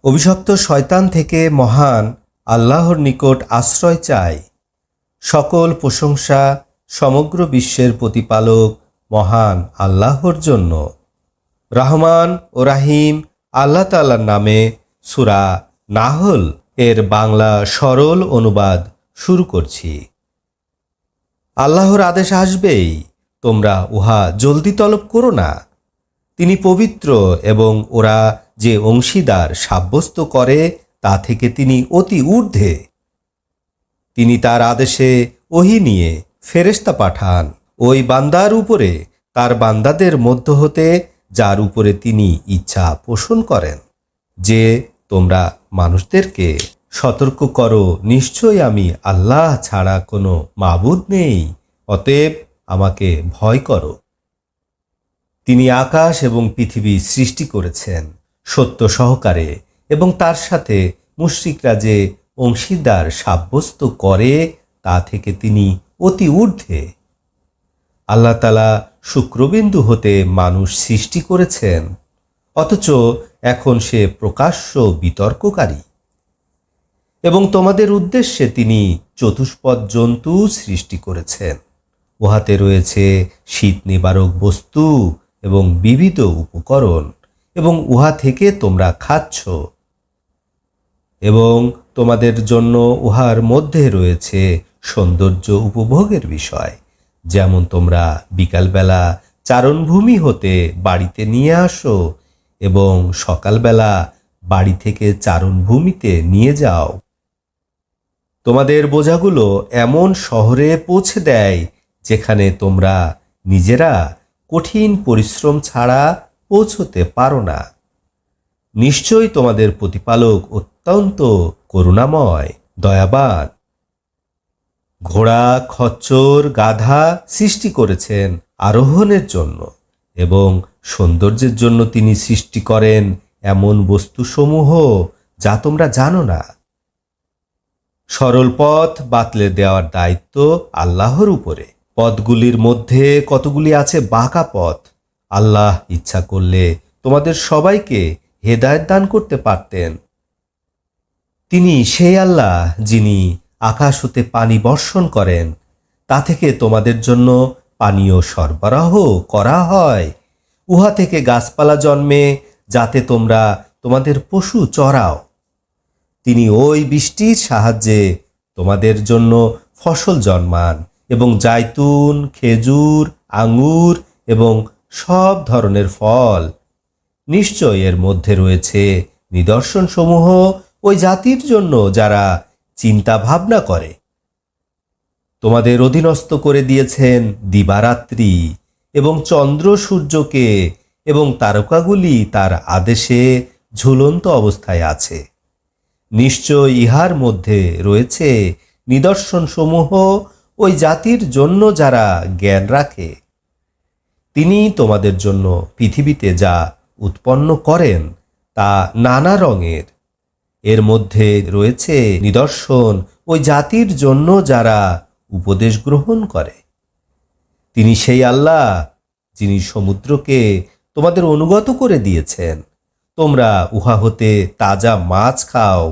অভিশপ্ত শয়তান থেকে মহান আল্লাহর নিকট আশ্রয় চাই। সকল প্রশংসা সমগ্র বিশ্বের প্রতিপালক মহান আল্লাহর জন্য। রহমান ও রাহিম আল্লাহ তাআলার নামে। সূরা নাহল এর বাংলা সরল অনুবাদ শুরু করছি। আল্লাহর আদেশ আসবেই, তোমরা উহা জলদি তলব করো না। তিনি পবিত্র এবং ওরা যে অংশীদার সাব্যস্ত করে তা থেকে তিনি অতি ঊর্ধ্বে। তিনি তার আদেশে ওহী নিয়ে ফেরেশতা পাঠান ওই বান্দার উপরে, তার বান্দাদের মধ্য হতে যার উপরে তিনি ইচ্ছা পোষণ করেন, যে তোমরা মানুষদেরকে সতর্ক করো, নিশ্চয়ই আমি আল্লাহ ছাড়া কোনো মাবুদ নেই, অতএব আমাকে ভয় করো। তিনি আকাশ এবং পৃথিবী সৃষ্টি করেছেন সত্য সহকারে, এবং তার সাথে মুশরিকরা যে অংশীদার সাব্যস্ত করে তা থেকে তিনি অতি ঊর্ধ্বে। আল্লাহ তাআলা শুক্রবিন্দু হতে মানুষ সৃষ্টি করেছেন, অথচ এখন সে প্রকাশ্য বিতর্ককারী। এবং তোমাদের উদ্দেশ্যে তিনি চতুষ্পদ জন্তু সৃষ্টি করেছেন, উহাতে রয়েছে শীত নিবারক বস্তু এবং বিবিধ উপকরণ, এবং উহা থেকে তোমরা খাচ্ছ। এবং তোমাদের জন্য উহার মধ্যে রয়েছে সৌন্দর্য উপভোগের বিষয়, যেমন তোমরা বিকালবেলা চারণভূমি হতে বাড়িতে নিয়ে আসো এবং সকালবেলা বাড়ি থেকে চারণভূমিতে নিয়ে যাও। তোমাদের বোঝাগুলো এমন শহরে পৌঁছে দেয় যেখানে তোমরা নিজেরা কঠিন পরিশ্রম ছাড়া পৌঁছতে পারো না। নিশ্চয়ই তোমাদের প্রতিপালক অত্যন্ত করুণাময়, দয়াবান। ঘোড়া, খচ্চর, গাধা সৃষ্টি করেছেন আরোহণের জন্য, এবং সৌন্দর্যের জন্য তিনি সৃষ্টি করেন এমন বস্তুসমূহ যা তোমরা জানো না। সরল পথ বাতলে দেওয়ার দায়িত্ব আল্লাহর উপরে। পথগুলির মধ্যে কতগুলি আছে বাঁকা পথ। আল্লাহ ইচ্ছা করলে তোমাদের সবাইকে হেদায়েত দান করতে পারতেন। তিনি সেই আল্লাহ যিনি আকাশ হতে পানি বর্ষণ করেন, তা থেকে তোমাদের জন্য পানীয় সরবরাহ করা হয়। উহা থেকে গাছপালা জন্মে যাতে তোমরা তোমাদের পশু চরাও। তিনি ওই বৃষ্টির সাহায্যে তোমাদের জন্য ফসল জন্মান, এবং জাইতুন, খেজুর, আঙ্গুর এবং সব ধরনের ফল। নিশ্চয় এর মধ্যে রয়েছে নিদর্শনসমূহ ওই জাতির জন্য যারা চিন্তা ভাবনা করে। তোমাদের অধীনস্থ করে দিয়েছেন দিবারাত্রি, এবং চন্দ্র সূর্যকে, এবং তারকাগুলি তার আদেশে ঝুলন্ত অবস্থায় আছে। নিশ্চয় ইহার মধ্যে রয়েছে নিদর্শনসমূহ ওই জাতির জন্য যারা জ্ঞান রাখে। তিনি তোমাদের জন্য পৃথিবীতে যা উৎপন্ন করেন তা নানা রঙের। এর মধ্যে রয়েছে নিদর্শন ওই জাতির জন্য যারা উপদেশ গ্রহণ করে। তিনি সেই আল্লাহ যিনি সমুদ্রকে তোমাদের অনুগত করে দিয়েছেন, তোমরা উহা হতে তাজা মাছ খাও।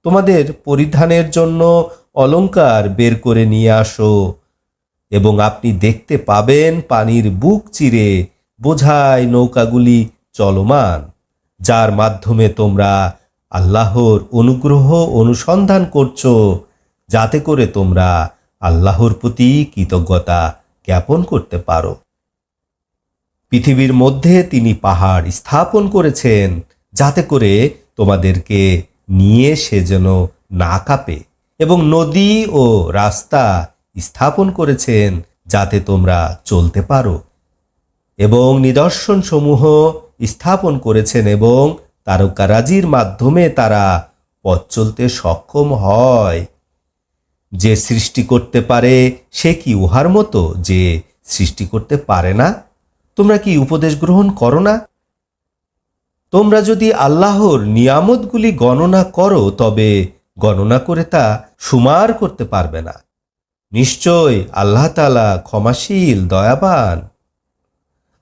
তোমাদের পরিধানের জন্য অলংকার বের করে নিয়ে আসো, এবং আপনি দেখতে পাবেন পানির বুক চিরে বোঝাই নৌকাগুলি চলমান, যার মাধ্যমে তোমরা আল্লাহর অনুগ্রহ অনুসন্ধান করছো, যাতে করে তোমরা আল্লাহর প্রতি কৃতজ্ঞতা জ্ঞাপন করতে পারো। পৃথিবীর মধ্যে তিনি পাহাড় স্থাপন করেছেন, যাতে করে তোমাদেরকে নিয়ে সে যেন না কাঁপে, এবং নদী ও রাস্তা স্থাপন করেছেন যাতে তোমরা চলতে পারো, এবং নিদর্শনসমূহ স্থাপন করেছেন, এবং তারকারাজির মাধ্যমে তারা পথ চলতে সক্ষম হয়। যে সৃষ্টি করতে পারে সে কি উহার মতো যে সৃষ্টি করতে পারে না? তোমরা কি উপদেশ গ্রহণ করো না? তোমরা যদি আল্লাহর নিয়ামতগুলি গণনা করো, তবে গণনা করে তা সুমার করতে পারবে না। নিশ্চয় আল্লাহ তাআলা ক্ষমাশীল, দয়াবান।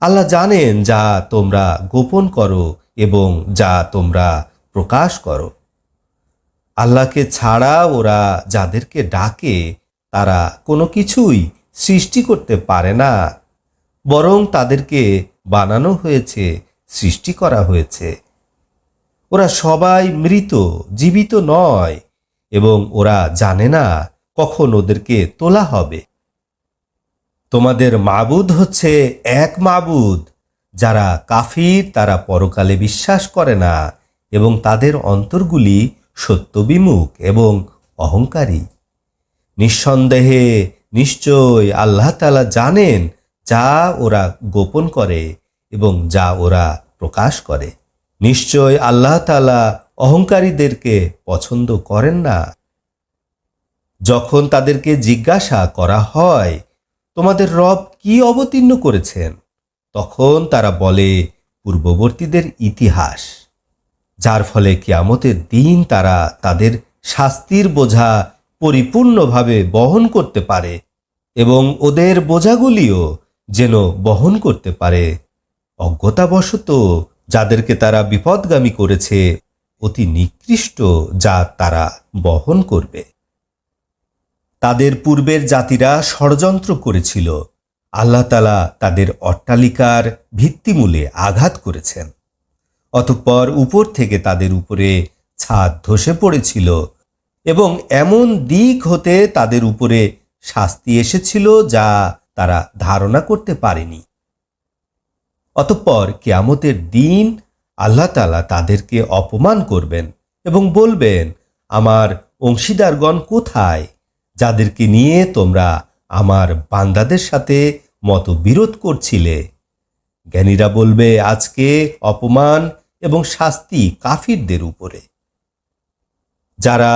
আল্লাহ জানেন যা তোমরা গোপন করো এবং যা তোমরা প্রকাশ করো। আল্লাহকে ছাড়া ওরা যাদেরকে ডাকে তারা কোনো কিছুই সৃষ্টি করতে পারে না, বরং তাদেরকে বানানো হয়েছে, সৃষ্টি করা হয়েছে। ওরা সবাই মৃত, জীবিত নয়, এবং ওরা জানে না কখন ওদেরকে তোলা হবে। তোমাদের মাবুদ হচ্ছে এক মাবুদ। যারা কাফির তারা পরকালে বিশ্বাস করে না এবং তাদের অন্তরগুলি সত্যবিমুখ এবং অহংকারী। নিঃসন্দেহে নিশ্চয় আল্লাহ তাআলা জানেন যা ওরা গোপন করে এবং যা ওরা প্রকাশ করে। নিশ্চয় আল্লাহ তাআলা অহংকারীদেরকে পছন্দ করেন না। যখন তাদেরকে জিজ্ঞাসা করা হয়, তোমাদের রব কি অবতীর্ণ করেছেন, তখন তারা বলে, পূর্ববর্তীদের ইতিহাস, যার ফলে কিয়ামতের দিন তারা তাদের শাস্তির বোঝা পরিপূর্ণভাবে বহন করতে পারে এবং ওদের বোঝাগুলিও যেন বহন করতে পারে। অজ্ঞতাবশত যাদেরকে তারা বিপদগামী করেছে অতি নিকৃষ্ট যা তারা বহন করবে। তাদের পূর্বের জাতিরা ষড়যন্ত্র করেছিল, আল্লাহ তাআলা তাদের অট্টালিকার ভিত্তিমূলে আঘাত করেছেন। অতঃপর উপর থেকে তাদের উপরে ছাদ ধসে পড়েছিল এবং এমন দিক হতে তাদের উপরে শাস্তি এসেছিল যা তারা ধারণা করতে পারেনি। অতঃপর কিয়ামতের দিন আল্লাহ তাআলা তাদেরকে অপমান করবেন এবং বলবেন, আমার অংশীদারগণ কোথায়, যাদেরকে নিয়ে তোমরা আমার বান্দাদের সাথে মতবিরোধ করছিলে? জ্ঞানীরা বলবে, আজকে অপমান এবং শাস্তি কাফিরদের উপরে। যারা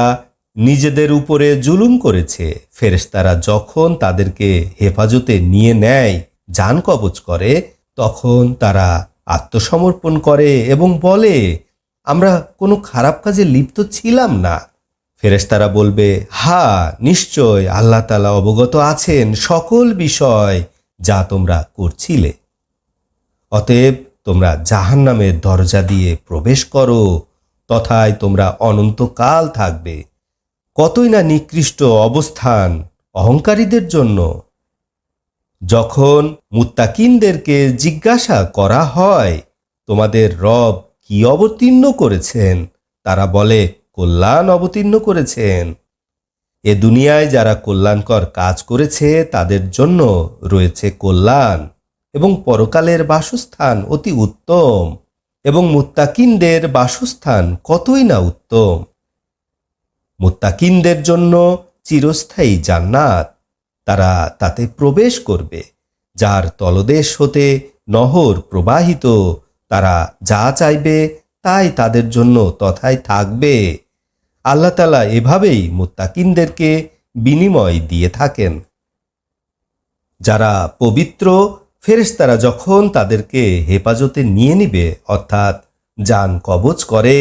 নিজেদের উপরে জুলুম করেছে, ফেরেশতারা যখন তাদেরকে হেফাজতে নিয়ে নেয়, জান কবজ করে, তখন তারা আত্মসমর্পণ করে এবং বলে, আমরা কোনো খারাপ কাজে লিপ্ত ছিলাম না। ফেরেশতারা বলবে, হ্যাঁ, নিশ্চয় আল্লাহ তাআলা অবগত আছেন সকল বিষয় যা তোমরা করছিলে। অতএব তোমরা জাহান্নামের দরজা দিয়ে প্রবেশ করো, তথায় তোমরা অনন্তকাল থাকবে। কতই না নিকৃষ্ট অবস্থান অহংকারীদের জন্য। যখন মুত্তাকিনদেরকে জিজ্ঞাসা করা হয়, তোমাদের রব কি অবতীর্ণ করেছেন, তারা বলে, কল্যাণ অবতীর্ণ করেছেন। এ দুনিয়ায় যারা কল্যাণকর কাজ করেছে তাদের জন্য রয়েছে কল্যাণ এবং পরকালের বাসস্থান অতি উত্তম, এবং মুত্তাকিনদের বাসস্থান কতই না উত্তম। মুত্তাকিনদের জন্য চিরস্থায়ী জান্নাত, তারা তাতে প্রবেশ করবে, যার তলদেশ হতে নহর প্রবাহিত। তারা যা চাইবে তাই তাদের জন্য তথায় থাকবে। আল্লাহ তাআলা এভাবেই মুত্তাকিনদেরকে বিনিময় দিয়ে থাকেন। যারা পবিত্র, ফেরেশতারা যখন তাদেরকে হেফাজতে নিয়ে নিবে, অর্থাৎ জান কবজ করে,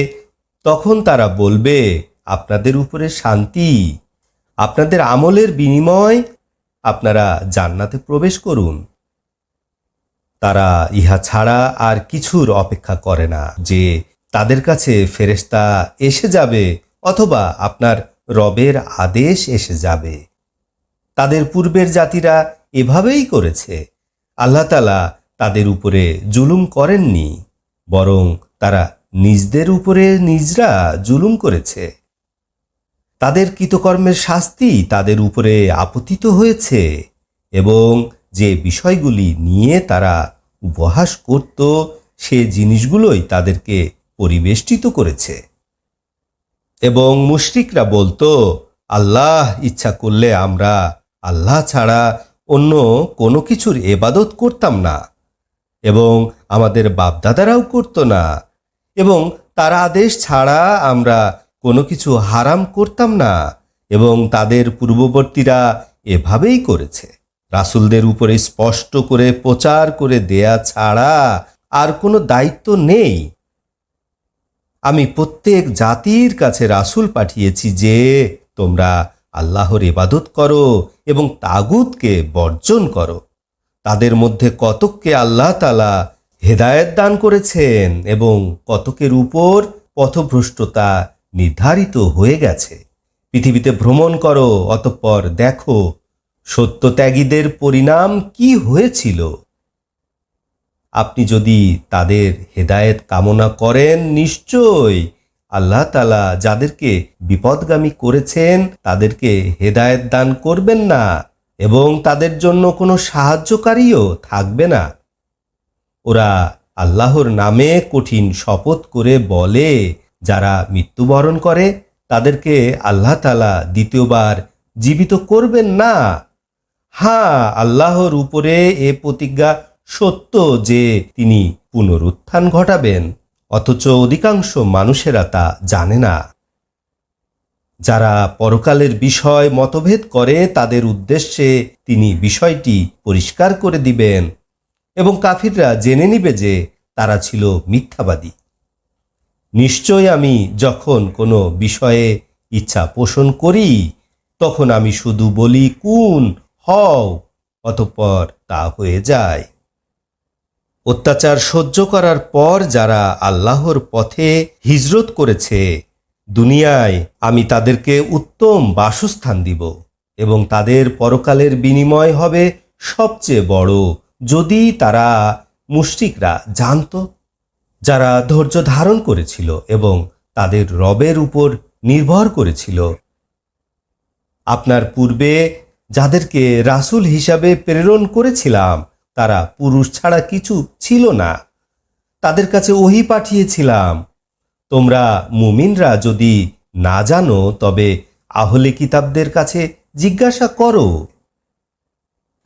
তখন তারা বলবে, আপনাদের উপরে শান্তি, আপনাদের আমলের বিনিময় আপনারা জান্নাতে প্রবেশ করুন। তারা ইহা ছাড়া আর কিছুর অপেক্ষা করে না যে তাদের কাছে ফেরেশতা এসে যাবে অথবা আপনার রবের আদেশ এসে যাবে। তাদের পূর্বের জাতিরা এভাবেই করেছে। আল্লাহ তাআলা তাদের উপরে জুলুম করেননি, বরং তারা নিজদের উপরে নিজরা জুলুম করেছে। তাদের কৃতকর্মের শাস্তি তাদের উপরে আপতিত হয়েছে এবং যে বিষয়গুলি নিয়ে তারা উপহাস করত সে জিনিসগুলোই তাদেরকে পরিবেষ্টিত করেছে। এবং মুশরিকরা বলতো, আল্লাহ ইচ্ছা করলে আমরা আল্লাহ ছাড়া অন্য কোনো কিছুর ইবাদত করতাম না, এবং আমাদের বাপদাদারাও করত না, এবং তার আদেশ ছাড়া আমরা কোনো কিছু হারাম করতাম না, এবং তাদের পূর্ববর্তীরা এভাবেই করেছে। রাসূলদের উপরে স্পষ্ট করে প্রচার করে দেয়া ছাড়া আর কোনো দায়িত্ব নেই। আমি প্রত্যেক জাতির কাছে রাসূল পাঠিয়েছি যে তোমরা আল্লাহর ইবাদত করো এবং তাগুতকে বর্জন করো। তাদের মধ্যে কতককে আল্লাহ তাআলা হেদায়েত দান করেছেন এবং কতকের উপর পথভ্রষ্টতা নির্ধারিত হয়ে গেছে। পৃথিবীতে ভ্রমণ করো, অতঃপর দেখো সত্যত্যাগীদের পরিণাম কি হয়েছিল। আপনি যদি তাদের হেদায়েত কামনা করেন, নিশ্চয়ই আল্লাহ তাআলা যাদেরকে বিপদগামী করেছেন তাদেরকে হেদায়েত দান করবেন না এবং তাদের জন্য কোনো সাহায্যকারীও থাকবে না। ওরা আল্লাহর নামে কঠিন শপথ করে বলে, যারা মৃত্যুবরণ করে তাদেরকে আল্লাহ তাআলা দ্বিতীয়বার জীবিত করবেন না। হ্যাঁ, আল্লাহর উপরে এ প্রতিজ্ঞা সত্য যে তিনি পুনরুত্থান ঘটাবেন, অথচ অধিকাংশ মানুষেরা তা জানে না। যারা পরকালের বিষয় মতভেদ করে তাদের উদ্দেশ্যে তিনি বিষয়টি পরিষ্কার করে দিবেন এবং কাফিররা জেনে নিবে যে তারা ছিল মিথ্যাবাদী। নিশ্চয় আমি যখন কোনো বিষয়ে ইচ্ছা পোষণ করি তখন আমি শুধু বলি কুন হও, অতঃপর তা হয়ে যায়। অত্যাচার সহ্য করার পর যারা আল্লাহর পথে হিজরত করেছে, দুনিয়ায় আমি তাদেরকে উত্তম বাসস্থান দিব এবং তাদের পরকালের বিনিময় হবে সবচেয়ে বড়, যদি তারা মুশরিকরা জানত। যারা ধৈর্য ধারণ করেছিল এবং তাদের রবের উপর নির্ভর করেছিল। আপনার পূর্বে যাদেরকে রাসূল হিসাবে প্রেরণ করেছিলাম তারা পুরুষ ছাড়া কিছু ছিল না। তাদের কাছে ওহী পাঠিয়েছিলাম। তোমরা মুমিনরা যদি না জানো তবে আহলে কিতাবদের কাছে জিজ্ঞাসা করো।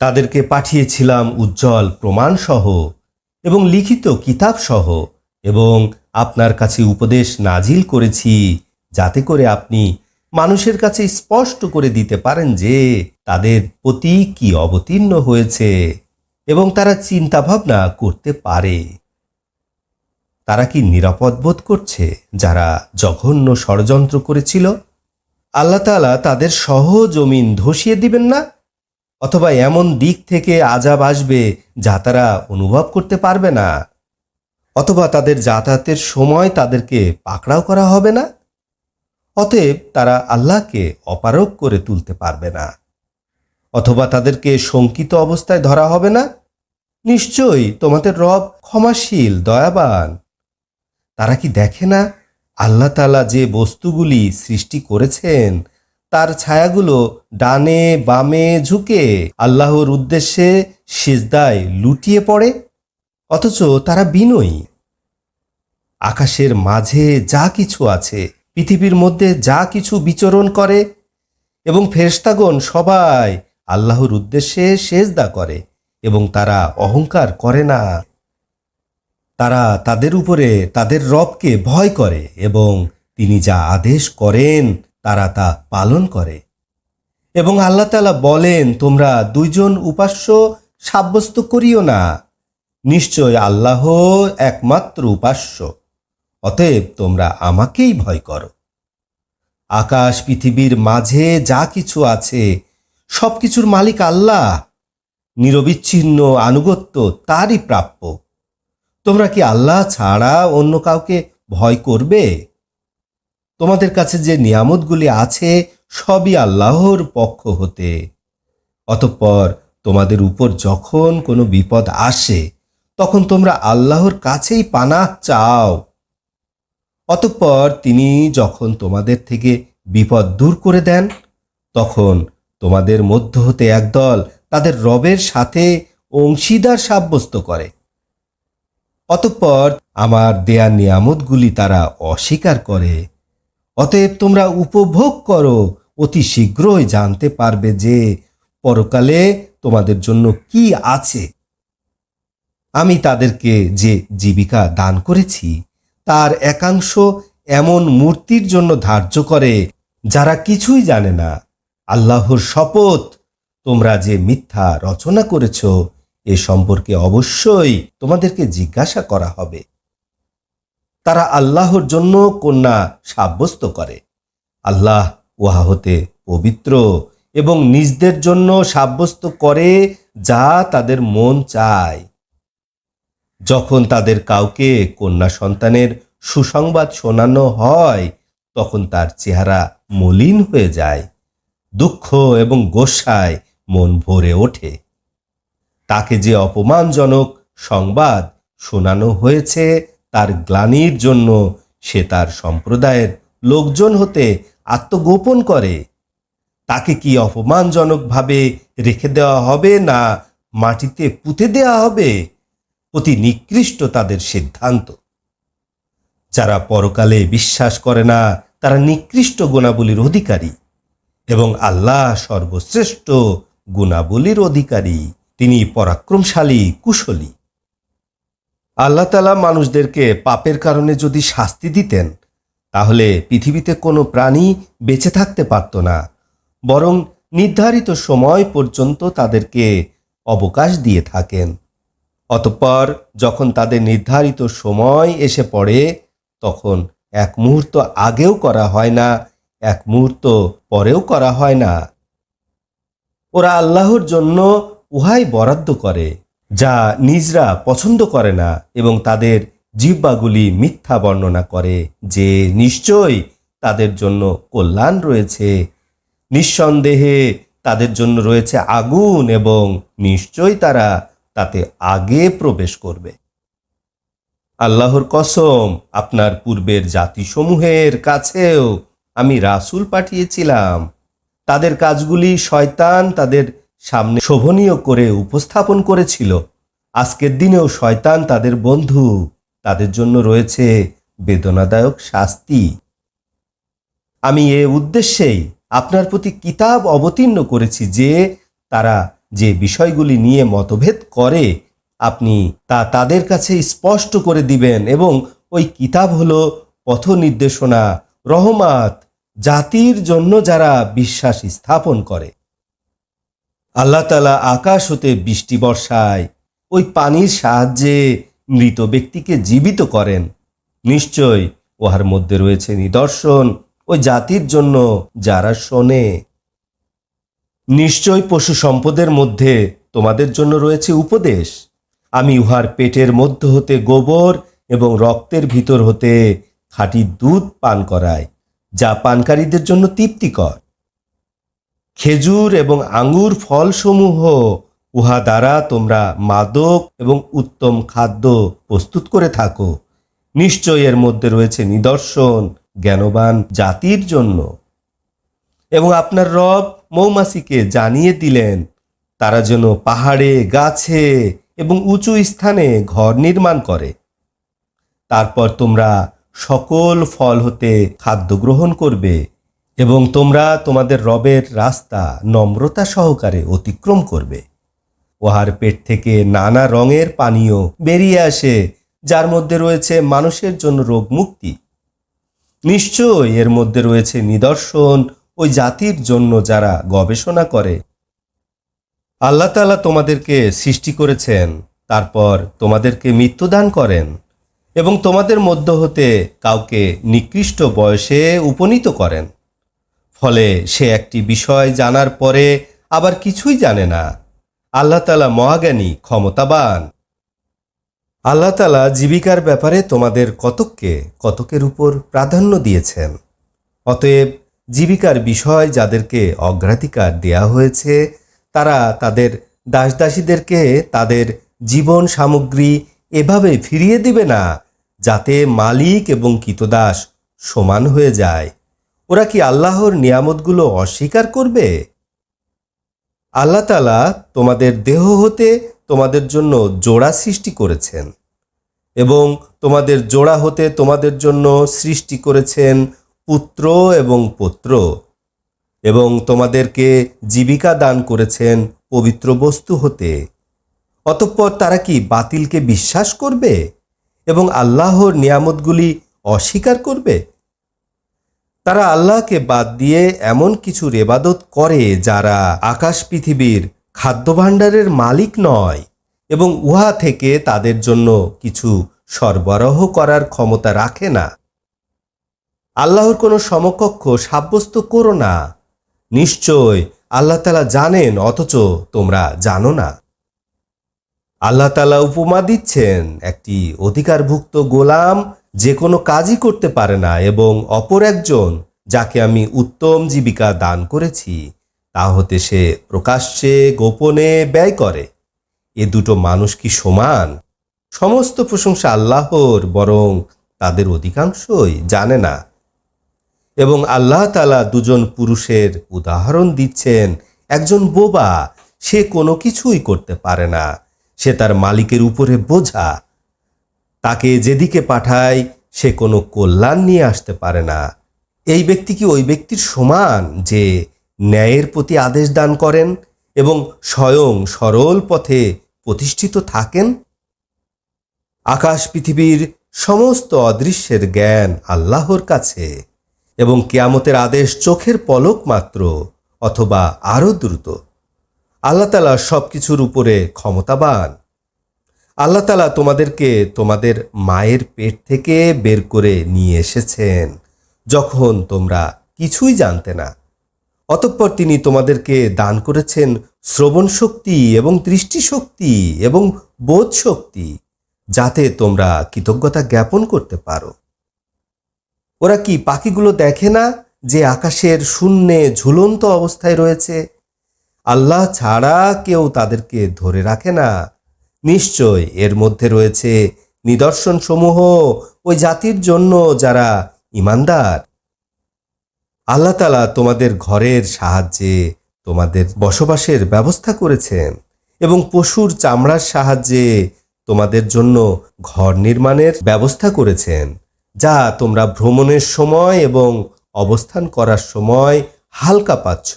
তাদেরকে পাঠিয়েছিলাম উজ্জ্বল প্রমাণসহ এবং লিখিত কিতাবসহ এবং আপনার কাছে উপদেশ নাজিল করেছি যাতে করে আপনি মানুষের কাছে স্পষ্ট করে দিতে পারেন যে তাদের প্রতি কি অবতীর্ণ হয়েছে এবং তারা চিন্তা ভাবনা করতে পারে। তারা কি নিরাপদ বোধ করছে যারা জঘন্য ষড়যন্ত্র করেছিল? আল্লাহ তাআলা তাদের সহ জমিন ধসিয়ে দিবেন না? অথবা এমন দিক থেকে আযাব আসবে যা তারা অনুভব করতে পারবে না? অথবা তাদের যাতায়াতের সময় তাদেরকে পাকড়াও করা হবে না? অতএব তারা আল্লাহকে অপারগ করে তুলতে পারবে না। অথবা তাদেরকে শঙ্কিত অবস্থায় ধরা হবে না? নিশ্চয়ই তোমাদের রব ক্ষমাশীল, দয়াবান। তারা কি দেখে না আল্লাহ তাআলা যে বস্তুগুলি সৃষ্টি করেছেন তার ছায়াগুলো ডানে বামে ঝুঁকে আল্লাহর উদ্দেশ্যে সিজদায় লুটিয়ে পড়ে, অথচ তারা বিনয়ী। আকাশের মাঝে যা কিছু আছে, পৃথিবীর মধ্যে যা কিছু বিচরণ করে এবং ফেরেশতাগণ সবাই আল্লাহর উদ্দেশ্যে সেজদা করে এবং তারা অহংকার করে না। তারা তাদের উপরে তাদের রবকে ভয় করে এবং তিনি যা আদেশ করেন তারা তা পালন করে। এবং আল্লাহ তাআলা বলেন, তোমরা দুইজন উপাস্য সাব্যস্ত করিও না, নিশ্চয় আল্লাহ একমাত্র উপাস্য, অতএব তোমরা আমাকেই ভয় করো। আকাশ পৃথিবীর মাঝে যা কিছু আছে সবকিছুর মালিক আল্লাহ, নিরবিচ্ছিন্ন আনুগত্য তারই প্রাপ্য। তোমরা কি আল্লাহ ছাড়া অন্য কাউকে ভয় করবে? তোমাদের কাছে যে নিয়ামতগুলি আছে সবই আল্লাহর পক্ষ হতে। অতঃপর তোমাদের উপর যখন কোনো বিপদ আসে তখন তোমরা আল্লাহর কাছেই পানাহ চাও। অতঃপর তিনি যখন তোমাদের থেকে বিপদ দূর করে দেন তখন তোমাদের মধ্য হতে একদল তাদের রবের সাথে অংশীদার সাব্যস্ত করে। অতঃপর আমার দেয়া নিয়ামতগুলি তারা অস্বীকার করে। অতএব তোমরা উপভোগ করো, অতি শীঘ্রই জানতে পারবে যে পরকালে তোমাদের জন্য কি আছে। আমি তাদেরকে যে জীবিকা দান করেছি তার একাংশ এমন মূর্তির জন্য ধার্য করে যারা কিছুই জানে না। আল্লাহর শপথ, তোমরা যে মিথ্যা রচনা করেছ এ সম্পর্কে অবশ্যই তোমাদেরকে জিজ্ঞাসা করা হবে। তারা আল্লাহর জন্য কন্যা সাব্যস্ত করে। আল্লাহ উহা হতে পবিত্র এবং নিজদের জন্য সাব্যস্ত করে যা তাদের মন চায়। যখন তাদের কাউকে কন্যা সন্তানের সুসংবাদ শোনানো হয় তখন তার চেহারা মলিন হয়ে যায়, দুঃখ এবং গোস্বায় মন ভরে ওঠে। তাকে যে অপমানজনক সংবাদ শোনানো হয়েছে তার গ্লানির জন্য সে তার সম্প্রদায়ের লোকজন হতে আত্মগোপন করে। তাকে কি অপমানজনকভাবে রেখে দেওয়া হবে না মাটিতে পুঁতে দেওয়া হবে? অতি নিকৃষ্ট তাদের সিদ্ধান্ত। যারা পরকালে বিশ্বাস করে না তারা নিকৃষ্ট গুণাবলীর অধিকারী, এবং আল্লাহ সর্বশ্রেষ্ঠ গুণাবলীর অধিকারী। তিনি পরাক্রমশালী, কুশলী। আল্লাহ তাআলা মানুষদেরকে পাপের কারণে যদি শাস্তি দিতেন তাহলে পৃথিবীতে কোনো প্রাণী বেঁচে থাকতে পারত না, বরং নির্ধারিত সময় পর্যন্ত তাদেরকে অবকাশ দিয়ে থাকেন। অতঃপর যখন তাদের নির্ধারিত সময় এসে পড়ে তখন এক মুহূর্ত আগেও করা হয় না, এক মুহূর্ত পরেও করা হয় না। ওরা আল্লাহর জন্য উহাই বরাদ্দ করে যা নিজরা পছন্দ করে না, এবং তাদের জিহ্বাগুলি মিথ্যা বর্ণনা করে যে নিশ্চয়ই তাদের জন্য কল্যাণ রয়েছে। নিঃসন্দেহে তাদের জন্য রয়েছে আগুন, এবং নিশ্চয়ই তারা তাতে আগে প্রবেশ করবে। আল্লাহর কসম, আপনার পূর্বের জাতিসমূহের কাছেও আমি রাসূল পাঠিয়েছিলাম। তাদের কাজগুলি শয়তান তাদের সামনে শোভনীয় করে উপস্থাপন করেছিল। আজকের দিনেও শয়তান তাদের বন্ধু, তাদের জন্য রয়েছে বেদনাদায়ক শাস্তি। আমি এ উদ্দেশ্যেই আপনার প্রতি কিতাব অবতীর্ণ করেছি যে তারা যে বিষয়গুলি নিয়ে মতভেদ করে আপনি তা তাদের কাছে স্পষ্ট করে দিবেন, এবং ওই কিতাব হলো পথ নির্দেশনা, রহমত জাতির জন্য যারা বিশ্বাস স্থাপন করে। আল্লাহ তাআলা আকাশ হতে বৃষ্টি বর্ষায়, ওই পানির সাহায্যে মৃত ব্যক্তিকে জীবিত করেন। নিশ্চয় উহার মধ্যে রয়েছে নিদর্শন ওই জাতির জন্য যারা শোনে। নিশ্চয় পশু সম্পদের মধ্যে তোমাদের জন্য রয়েছে উপদেশ। আমি উহার পেটের মধ্য হতে গোবর এবং রক্তের ভিতর হতে খাঁটি দুধ পান করাই, যা পানকারীদের জন্য তৃপ্তিকর। খেজুর এবং আঙ্গুর ফলসমূহ উহা দ্বারা তোমরা মাদক এবং উত্তম খাদ্য প্রস্তুত করে থাকো। নিশ্চয় এর মধ্যে রয়েছে নিদর্শন জ্ঞানবান জাতির জন্য। এবং আপনার রব মৌমাছিকে জানিয়ে দিলেন তারা যেন পাহাড়ে, গাছে এবং উঁচু স্থানে ঘর নির্মাণ করে। তারপর তোমরা সকল ফল হতে খাদ্য গ্রহণ করবে, এবং তোমরা তোমাদের রবের রাস্তা নম্রতা সহকারে অতিক্রম করবে। উহার পেট থেকে নানা রঙের পানীয় বেরিয়ে আসে, যার মধ্যে রয়েছে মানুষের জন্য রোগ মুক্তি। নিশ্চয় এর মধ্যে রয়েছে নিদর্শন ওই জাতির জন্য যারা গবেষণা করে। আল্লাহ তাআলা তোমাদেরকে সৃষ্টি করেছেন, তারপর তোমাদেরকে মৃত্যুদান করেন, এবং তোমাদের মধ্য হতে কাউকে নিকৃষ্ট বয়সে উপনীত করেন। ফলে সে একটি বিষয় জানার পরে আবার কিছুই জানে না। আল্লাহ তাআলা মহাজ্ঞানী, ক্ষমতাবান। আল্লাহ তাআলা জীবিকার ব্যাপারে তোমাদের কতকের উপর প্রাধান্য দিয়েছেন। অতএব জীবিকার বিষয় যাদেরকে অগ্রাধিকার দেয়া হয়েছে তারা তাদের দাসদাসীদেরকে তাদের জীবন সামগ্রী এভাবে ফিরিয়ে দিবে না যাতে মালিক এবং কৃতদাস সমান হয়ে যায়। ওরা কি আল্লাহর নিয়ামতগুলো অস্বীকার করবে? আল্লাহ তাআলা তোমাদের দেহ হতে তোমাদের জন্য জোড়া সৃষ্টি করেছেন, এবং তোমাদের জোড়া হতে তোমাদের জন্য সৃষ্টি করেছেন পুত্র এবং পৌত্র, এবং তোমাদেরকে জীবিকা দান করেছেন পবিত্র বস্তু হতে। অতঃপর তারা কি বাতিলকে বিশ্বাস করবে এবং আল্লাহর নিয়ামতগুলি অস্বীকার করবে? তারা আল্লাহকে বাদ দিয়ে এমন কিছু ইবাদত করে যারা আকাশ পৃথিবীর খাদ্যভাণ্ডারের মালিক নয়, এবং উহা থেকে তাদের জন্য কিছু সরবরাহ করার ক্ষমতা রাখে না। আল্লাহর কোনো সমকক্ষ সাব্যস্ত করো না। নিশ্চয় আল্লাহ তাআলা জানেন, অথচ তোমরা জানো না। আল্লাহ তাআলা উপমা দিচ্ছেন একটি অধিকারভুক্ত গোলাম যে কোনো কাজই করতে পারে না এবং অপর একজন যাকে আমি উত্তম জীবিকা দান করেছি তা হতে সে প্রকাশ্যে গোপনে ব্যয় করে। এ দুটো মানুষ কি সমান? সমস্ত প্রশংসা আল্লাহর, বরং তাদের অধিকাংশই জানে না। এবং আল্লাহ তাআলা দুজন পুরুষের উদাহরণ দিচ্ছেন। একজন বোবা, সে কোনো কিছুই করতে পারে না, সে তার মালিকের উপরে বোঝা। তাকে যেদিকে পাঠায় সে কোনো কল্যাণ নিয়ে আসতে পারে না। এই ব্যক্তি কি ওই ব্যক্তির সমান যে ন্যায়ের প্রতি আদেশ দান করেন এবং স্বয়ং সরল পথে প্রতিষ্ঠিত থাকেন? আকাশ পৃথিবীর সমস্ত অদৃশ্যের জ্ঞান আল্লাহর কাছে, এবং কিয়ামতের আদেশ চোখের পলক মাত্র অথবা আরও দ্রুত। আল্লাহ তাআলা সব কিছুর উপরে ক্ষমতাবান। আল্লাহ তাআলা তোমাদেরকে তোমাদের মায়ের পেট থেকে বের করে নিয়ে এসেছেন যখন তোমরা কিছুই জানতে না। অতঃপর তিনি তোমাদেরকে দান করেছেন শ্রবণ শক্তি এবং দৃষ্টিশক্তি এবং বোধ শক্তি, যাতে তোমরা কৃতজ্ঞতা জ্ঞাপন করতে পারো। ওরা কি পাখিগুলো দেখে না যে আকাশের শূন্যে ঝুলন্ত অবস্থায় রয়েছে? আল্লাহ ছাড়া কেউ তাদেরকে ধরে রাখে না। নিশ্চয় এর মধ্যে রয়েছে নিদর্শন সমূহ ওই জাতির জন্য যারা ঈমানদার। আল্লাহ তাআলা তোমাদের ঘরের সাহায্যে তোমাদের বসবাসের ব্যবস্থা করেছেন এবং পশুর চামড়ার সাহায্যে তোমাদের জন্য ঘর নির্মাণের ব্যবস্থা করেছেন, যা তোমরা ভ্রমণের সময় এবং অবস্থান করার সময় হালকা পাচ্ছ,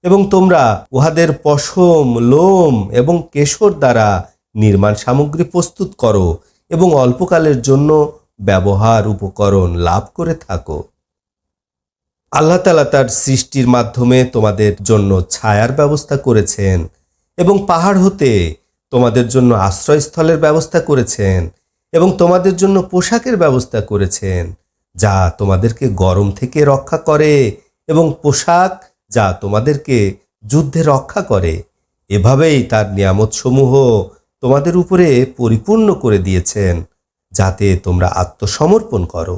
এবং তোমরা উহাদের পশম, লোম এবং কেশর দ্বারা নির্মাণ সামগ্রী প্রস্তুত করো এবং অল্পকালের জন্য ব্যবহার উপকরণ লাভ করে থাকো। আল্লাহ তাআলা তার সৃষ্টির মাধ্যমে তোমাদের জন্য ছায়ার ব্যবস্থা করেছেন এবং পাহাড় হতে তোমাদের জন্য আশ্রয়স্থলের ব্যবস্থা করেছেন এবং তোমাদের জন্য পোশাকের ব্যবস্থা করেছেন, যা তোমাদেরকে গরম থেকে রক্ষা করে, এবং পোশাক যা তোমাদেরকে যুদ্ধে রক্ষা করে। এভাবেই তার নিয়ামতসমূহ তোমাদের উপরে পরিপূর্ণ করে দিয়েছেন, যাতে তোমরা আত্মসমর্পণ করো।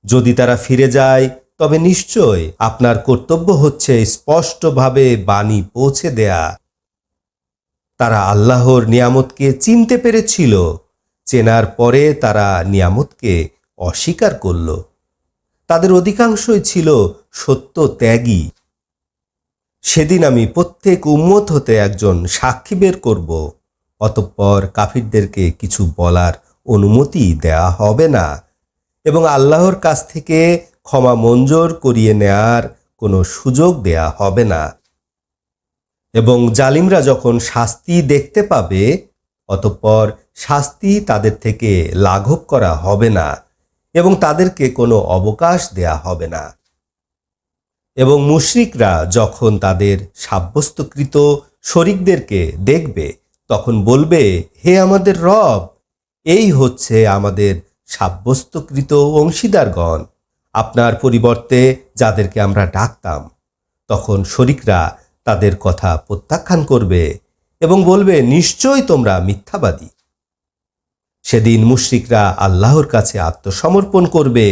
যদি তারা ফিরে যায় তবে নিশ্চয় আপনার কর্তব্য হচ্ছে স্পষ্টভাবে বাণী পৌঁছে দেয়া। তারা আল্লাহর নিয়ামতকে চিনতে পেরেছিল, চেনার পরে তারা নিয়ামতকে অস্বীকার করল। তাদের অধিকাংশই ছিল সত্য ত্যাগী। সেদিন আমি প্রত্যেক উম্মত হতে একজন সাক্ষী বের করব, অতঃপর কাফিরদেরকে কিছু বলার অনুমতি দেয়া হবে না এবং আল্লাহর কাছ থেকে ক্ষমা মঞ্জুর করিয়ে নেয়ার কোনো সুযোগ দেয়া হবে না। এবং জালিমরা যখন শাস্তি দেখতে পাবে, অতঃপর শাস্তি তাদের থেকে লাঘব করা হবে না এবং তাদেরকে কোনো অবকাশ দেয়া হবে না। এবং মুশরিকরা যখন তাদের সাব্যস্তকৃত শরীকদেরকে দেখবে, তখন বলবে, হে আমাদের রব, এই হচ্ছে আমাদের সাব্যস্তকৃত অংশীদারগণ, আপনার পরিবর্তে যাদেরকে আমরা ডাকতাম। তখন শরীকরা তাদের কথা প্রত্যাখ্যান করবে এবং বলবে, নিশ্চয় তোমরা মিথ্যাবাদী। সেদিন মুশরিকরা আল্লাহর কাছে আত্মসমর্পণ করবে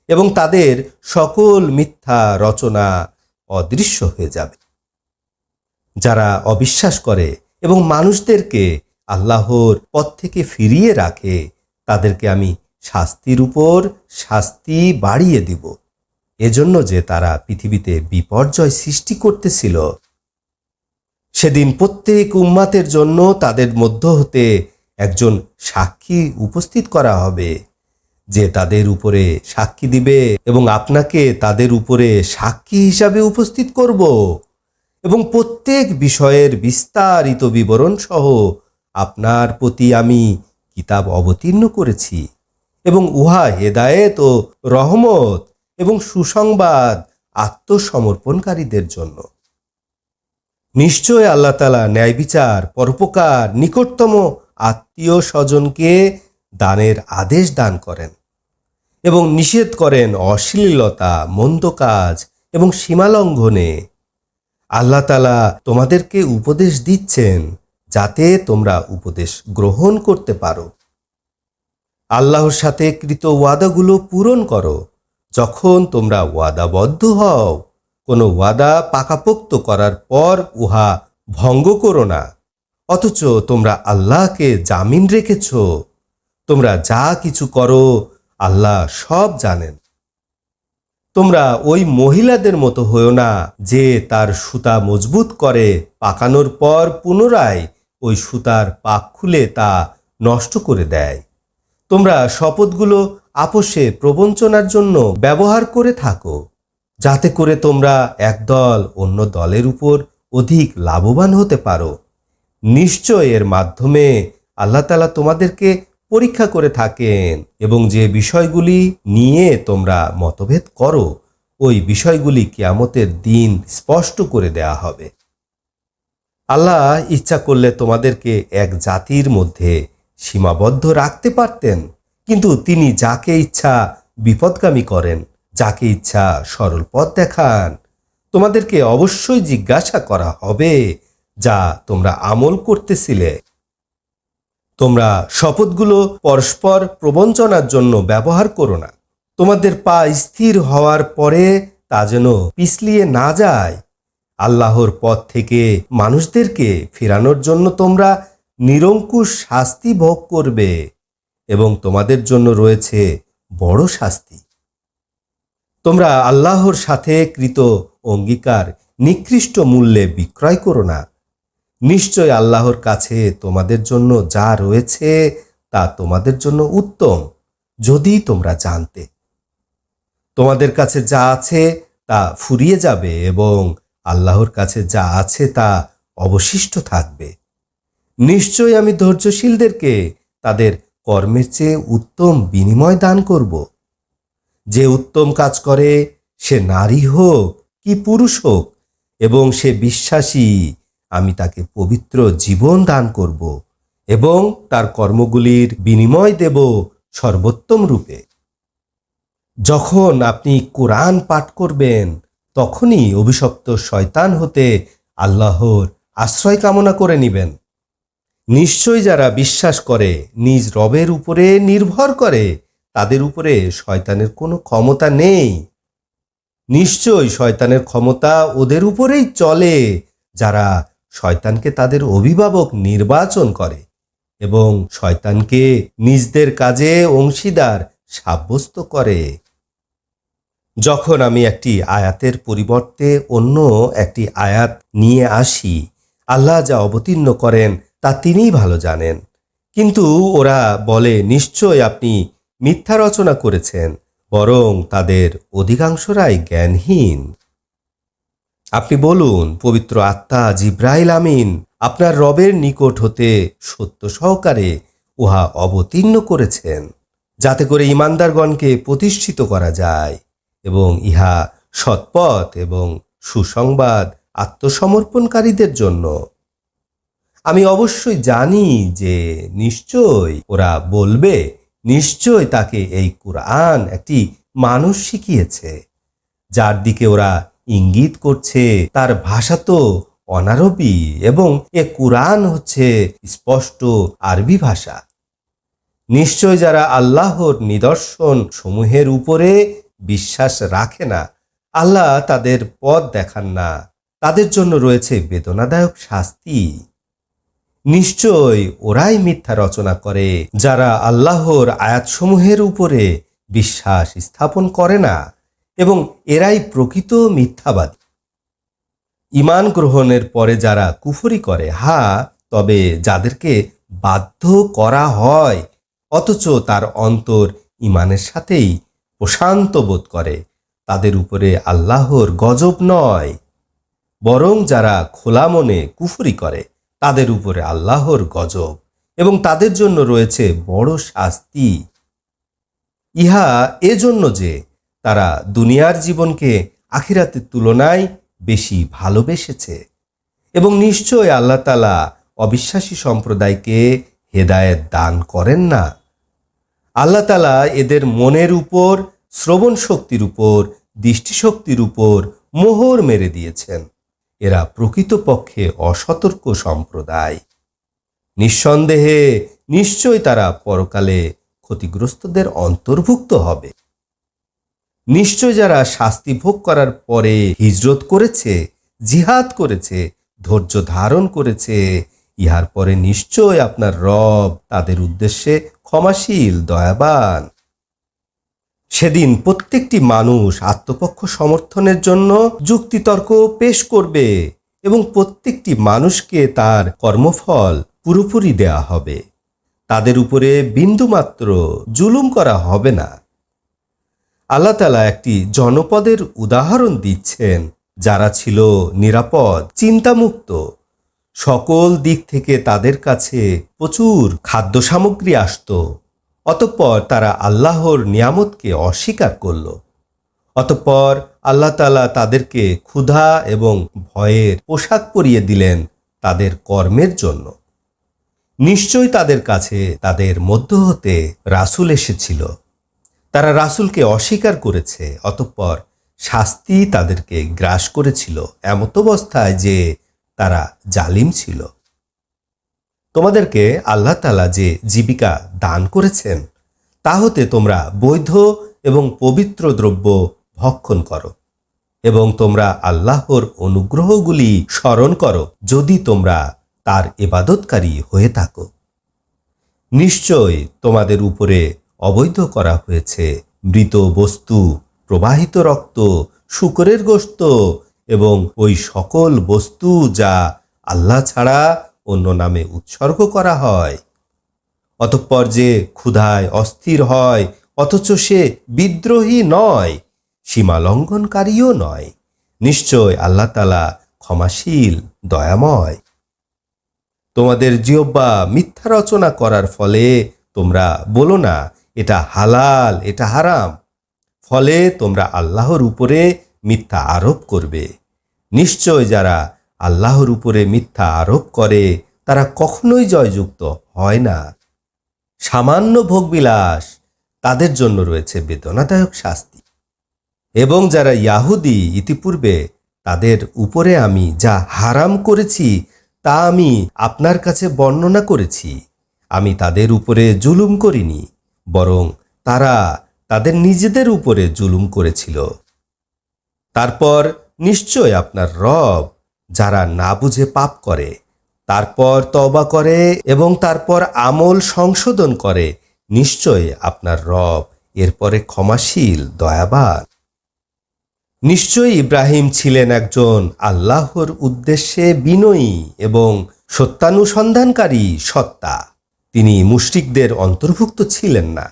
এবং তাদের সকল মিথ্যা রচনা অদৃশ্য হয়ে যাবে। যারা অবিশ্বাস করে এবং মানুষদেরকে আল্লাহর পথ থেকে ফিরিয়ে রাখে, তাদেরকে আমি শাস্তির উপর শাস্তি বাড়িয়ে দিব, এজন্য যে তারা পৃথিবীতে বিপর্যয় সৃষ্টি করতেছিল। সেদিন প্রত্যেক উম্মাতের জন্য তাদের মধ্য হতে একজন সাক্ষী উপস্থিত করা হবে, যে তাদের উপরে সাক্ষী দিবে, এবং আপনাকে তাদের উপরে সাক্ষী হিসাবে উপস্থিত করব এবং প্রত্যেক বিষয়ের বিস্তারিত বিবরণ সহ আপনার প্রতি আমি কিতাব অবতীর্ণ করেছি, এবং উহা হেদায়েত ও রহমত এবং সুসংবাদ আত্মসমর্পণকারীদের জন্য। নিশ্চয় আল্লাহ তাআলা ন্যায় বিচার, পরোপকার, নিকটতম আত্মীয় স্বজনকে দানের আদেশ দান করেন এবং নিষেধ করেন অশ্লীলতা, মন্দ কাজ এবং সীমালঙ্ঘনে। আল্লাহ তাআলা তোমাদেরকে উপদেশ দিচ্ছেন যাতে তোমরা উপদেশ গ্রহণ করতে পারো। আল্লাহর সাথে কৃত ওয়াদাগুলো পূরণ করো। যখন তোমরা ওয়াদাবদ্ধ হও, কোনো ওয়াদা পাকাপোক্ত করার পর উহা ভঙ্গ করো না। অথচ তোমরা আল্লাহকে জামিন রেখেছ। তোমরা যা কিছু করো আল্লাহ সব জানেন। তোমরা ওই মহিলাদের মতো হও না যে তার সুতা মজবুত করে পাকানোর পর পুনরায় ওই সুতার পাক খুলে তা নষ্ট করে দেয়। তোমরা শপথগুলো আপোষে প্রবঞ্চনার জন্য ব্যবহার করে থাকো, যাতে করে তোমরা একদল অন্য দলের উপর অধিক লাভবান হতে পারো। নিশ্চয় এর মাধ্যমে আল্লাহ তাআলা তোমাদেরকে পরীক্ষা করে থাকেন এবং যে বিষয়গুলি নিয়ে তোমরা মতভেদ করো ওই বিষয়গুলি কিয়ামতের দিন স্পষ্ট করে দেয়া হবে। আল্লাহ ইচ্ছা করলে তোমাদেরকে এক জাতির মধ্যে সীমাবদ্ধ রাখতে পারতেন, কিন্তু তিনি যাকে ইচ্ছা বিপদগামী করেন, যাকে ইচ্ছা সরল পথ দেখান। তোমাদেরকে অবশ্যই জিজ্ঞাসা করা হবে যা তোমরা আমল করতেছিলে। তোমরা শপথগুলো পরস্পর প্রবঞ্চনার জন্য ব্যবহার করো না। তোমাদের পা স্থির হওয়ার পরে তা যেন পিছলিয়ে না যায়। আল্লাহর পথ থেকে মানুষদেরকে ফেরানোর জন্য তোমরা নিরঙ্কুশ শাস্তি ভোগ করবে এবং তোমাদের জন্য রয়েছে বড় শাস্তি। তোমরা আল্লাহর সাথে কৃত অঙ্গীকার নিকৃষ্ট মূল্যে বিক্রয় করো না। নিশ্চয় আল্লাহর কাছে তোমাদের জন্য যা রয়েছে তা তোমাদের জন্য উত্তম, যদি তোমরা জানতে। তোমাদের কাছে যা আছে তা ফুরিয়ে যাবে এবং আল্লাহর কাছে যা আছে তা অবশিষ্ট থাকবে। নিশ্চয় আমি ধৈর্যশীলদেরকে তাদের কর্মের চেয়ে উত্তম বিনিময় দান করব। যে উত্তম কাজ করে, সে নারী হোক কি পুরুষ হোক, এবং সে বিশ্বাসী, আমি তাকে পবিত্র জীবন দান করব এবং তার কর্মগুলির বিনিময় দেব সর্বোত্তম রূপে। যখন আপনি কোরআন পাঠ করবেন, তখনই অভিশপ্ত শয়তান হতে আল্লাহর আশ্রয় কামনা করে নিবেন। নিশ্চয় যারা বিশ্বাস করে, নিজ রবের উপরে নির্ভর করে, তাদের উপরে শয়তানের কোনো ক্ষমতা নেই। নিশ্চয় শয়তানের ক্ষমতা ওদের উপরেই চলে যারা শয়তানকে তাদের অভিভাবক নির্বাচন করে এবং শয়তানকে নিজদের কাজে অংশীদার সাব্যস্ত করে। যখন আমি একটি আয়াতের পরিবর্তে অন্য একটি আয়াত নিয়ে আসি, আল্লাহ যা অবতীর্ণ করেন তা তিনিই ভালো জানেন। কিন্তু ওরা বলে, নিশ্চয় আপনি মিথ্যা রচনা করেছেন, বরং তাদের অধিকাংশরাই জ্ঞানহীন। আপনি বলুন, পবিত্র আত্মা জিব্রাইল আমিন আপনার রবের নিকট হতে সত্য সহকারে উহা অবতীর্ণ করেছেন, যাতে করে ঈমানদারগণকে প্রতিষ্ঠিত করা যায় এবং ইহা সৎপথ এবং সুসংবাদ আত্মসমর্পণকারীদের জন্য। আমি অবশ্যই জানি যে নিশ্চয় ওরা বলবে, নিশ্চয় তাকে এই কুরআন একটি মানুষ শিখিয়েছে। যার দিকে ওরা ইঙ্গিত করছে তার ভাষা তো অনারবি এবং এ কুরআন হচ্ছে স্পষ্ট আরবি ভাষা। নিশ্চয় যারা আল্লাহর নিদর্শন সমূহের উপরে বিশ্বাস রাখে না, আল্লাহ তাদের পথ দেখান না, তাদের জন্য রয়েছে বেদনাদায়ক শাস্তি। নিশ্চয় ওরাই মিথ্যা রচনা করে যারা আল্লাহর আয়াতসমূহের উপরে বিশ্বাস স্থাপন করে না, এবং এরাই প্রকৃত মিথ্যাবাদী। ঈমান গ্রহণের পরে যারা কুফরি করে, তবে যাদেরকে বাধ্য করা হয় অথচ তার অন্তর ঈমানের সাথেই প্রশান্ত বোধ করে, তাদের উপরে আল্লাহর গজব নয়, বরং যারা খোলা মনে কুফরি করে তাদের উপরে আল্লাহর গজব এবং তাদের জন্য রয়েছে বড় শাস্তি। ইহা এজন্য যে তারা দুনিয়ার জীবনকে আখিরাতের তুলনায় বেশি ভালোবেসেছে এবং নিশ্চয় আল্লাহ তাআলা অবিশ্বাসী সম্প্রদায়কে হেদায়েত দান করেন না। আল্লাহ তাআলা এদের মনের উপর, শ্রবণ শক্তির উপর, দৃষ্টিশক্তির উপর মোহর মেরে দিয়েছেন। এরা প্রকৃতপক্ষে অসতর্ক সম্প্রদায়। নিঃসন্দেহে নিশ্চয় তারা পরকালে ক্ষতিগ্রস্তদের অন্তর্ভুক্ত হবে। নিশ্চয় যারা শাস্তি ভোগ করার পরে হিজরত করেছে, জিহাদ করেছে, ধৈর্য ধারণ করেছে, ইহার পরে নিশ্চয় আপনার রব তাদের উদ্দেশ্যে ক্ষমাশীল, দয়াবান। সেদিন প্রত্যেকটি মানুষ আত্মপক্ষ সমর্থনের জন্য যুক্তিতর্ক পেশ করবে এবং প্রত্যেকটি মানুষকে তার কর্মফল পুরোপুরি দেয়া হবে। তাদের উপরে বিন্দুমাত্র জুলুম করা হবে না। আল্লাহ তাআলা একটি জনপদের উদাহরণ দিচ্ছেন যারা ছিল নিরাপদ, চিন্তামুক্ত। সকল দিক থেকে তাদের কাছে প্রচুর খাদ্য সামগ্রী আসত। অতঃপর তারা আল্লাহর নিয়ামতকে অস্বীকার করল। অতঃপর আল্লাহ তাআলা তাদেরকে ক্ষুধা এবং ভয়ের পোশাক পরিয়ে দিলেন তাদের কর্মের জন্য। নিশ্চয়ই তাদের কাছে তাদের মধ্য হতে রাসূল এসেছিল। তারা রাসূলকে অস্বীকার করেছে, অতঃপর শাস্তি তাদেরকে গ্রাস করেছিল এমত অবস্থায় যে তারা জালিম ছিল। তোমাদেরকে আল্লাহ তাআলা যে জীবিকা দান করেছেন তা হতে তোমরা বৈধ এবং পবিত্র দ্রব্য ভক্ষণ করো এবং তোমরা আল্লাহর অনুগ্রহগুলি স্মরণ করো যদি তোমরা তার ইবাদতকারী হয়ে থাকো। নিশ্চয় তোমাদের উপরে অবৈধ করা হয়েছে মৃত বস্তু, প্রবাহিত রক্ত, শূকরের গোশত এবং ওই সকল বস্তু যা আল্লাহ ছাড়া অন্য নামে উৎসর্গ করা হয়। অতঃপর যে ক্ষুধায় অস্থির হয় অথচ সে বিদ্রোহী নয়, সীমা লঙ্ঘনকারীও নয়, নিশ্চয় আল্লাহ তাআলা ক্ষমাশীল, দয়াময়। তোমাদের জিহ্বা মিথ্যা রচনা করার ফলে তোমরা বলো না এটা হালাল, এটা হারাম। ফলে তোমরা আল্লাহর উপরে মিথ্যা আরোপ করবে। নিশ্চয় যারা আল্লাহর উপরে মিথ্যা আরোপ করে তারা কখনোই জয়যুক্ত হয় না। সামান্য ভোগবিলাস, তাদের জন্য রয়েছে বেদনাদায়ক শাস্তি। এবং যারা ইয়াহুদি, ইতিপূর্বে তাদের উপরে আমি যা হারাম করেছি তা আমি আপনার কাছে বর্ণনা করেছি। আমি তাদের উপরে জুলুম করিনি, বরং তারা তাদের নিজেদের উপরে জুলুম করেছিল। তারপর নিশ্চয় আপনার রব যারা না বুঝে পাপ করে, তারপর তওবা করে এবং তারপর আমল সংশোধন করে, নিশ্চয় আপনার রব এরপরে ক্ষমাশীল, দয়াবান। নিশ্চয়ই ইব্রাহিম ছিলেন একজন আল্লাহর উদ্দেশ্যে বিনয়ী এবং সত্যানুসন্ধানকারী সত্তা। তিনি মুশরিকদের অন্তর্ভুক্ত ছিলেন না।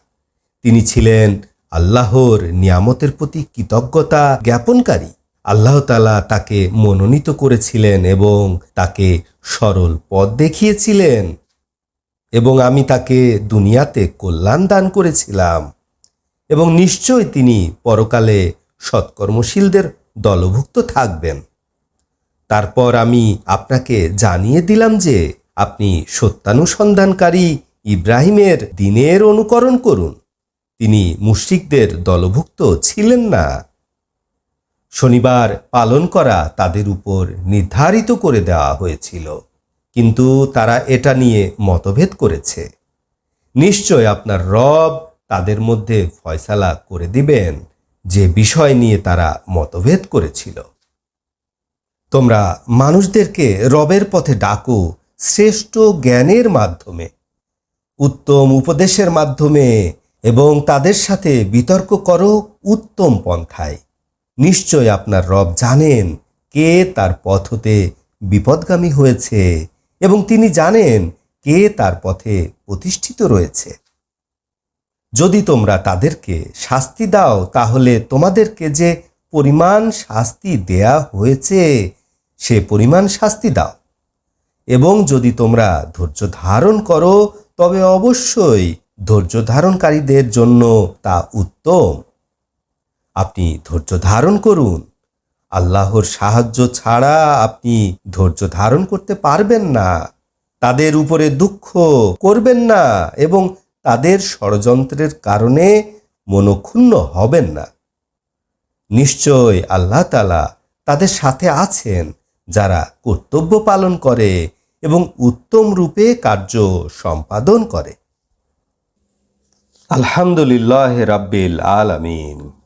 তিনি ছিলেন আল্লাহর নিয়ামতের প্রতি কৃতজ্ঞতা জ্ঞাপনকারী। আল্লাহ তাআলা তাকে মনোনীত করেছিলেন এবং তাকে সরল পথ দেখিয়েছিলেন এবং আমি তাকে দুনিয়াতে কল্যাণ দান করেছিলাম এবং নিশ্চয় তিনি পরকালে সৎকর্মশীলদের দলভুক্ত থাকবেন। তারপর আমি আপনাকে জানিয়ে দিলাম যে আপনি সত্যানুসন্ধানকারী ইব্রাহিমের দ্বীনের অনুকরণ করুন। তিনি মুশরিকদের দলভুক্ত ছিলেন না। শনিবার পালন করা তাদের উপর নির্ধারিত করে দেওয়া হয়েছিল, কিন্তু তারা এটা নিয়ে মতভেদ করেছে। নিশ্চয় আপনার রব তাদের মধ্যে ফয়সালা করে দিবেন যে বিষয় নিয়ে তারা মতভেদ করেছিল। তোমরা মানুষদেরকে রবের পথে ডাকো শ্রেষ্ঠ জ্ঞানের মাধ্যমে, উত্তম উপদেশের মাধ্যমে এবং তাদের সাথে বিতর্ক করো উত্তম পন্থায়। নিশ্চয় আপনার রব জানেন কে তার পথ হতে বিপদগামী হয়েছে এবং তিনি জানেন কে তার পথে প্রতিষ্ঠিত রয়েছে। যদি তোমরা তাদেরকে শাস্তি দাও তাহলে তোমাদেরকে যে পরিমাণ শাস্তি দেয়া হয়েছে সে পরিমাণ শাস্তি দাও, এবং যদি তোমরা ধৈর্য ধারণ করো তবে অবশ্যই ধৈর্য ধারণকারীদের জন্য তা উত্তম। আপনি ধৈর্য ধারণ করুন। আল্লাহর সাহায্য ছাড়া আপনি ধৈর্য ধারণ করতে পারবেন না। তাদের উপরে দুঃখ করবেন না এবং তাদের ষড়যন্ত্রের কারণে মনক্ষুণ্ণ হবেন না। নিশ্চয় আল্লাহ তাআলা তাদের সাথে আছেন যারা কর্তব্য পালন করে এবং উত্তম রূপে কার্য সম্পাদন করে। আলহামদুলিল্লাহ রাব্বিল আলামিন।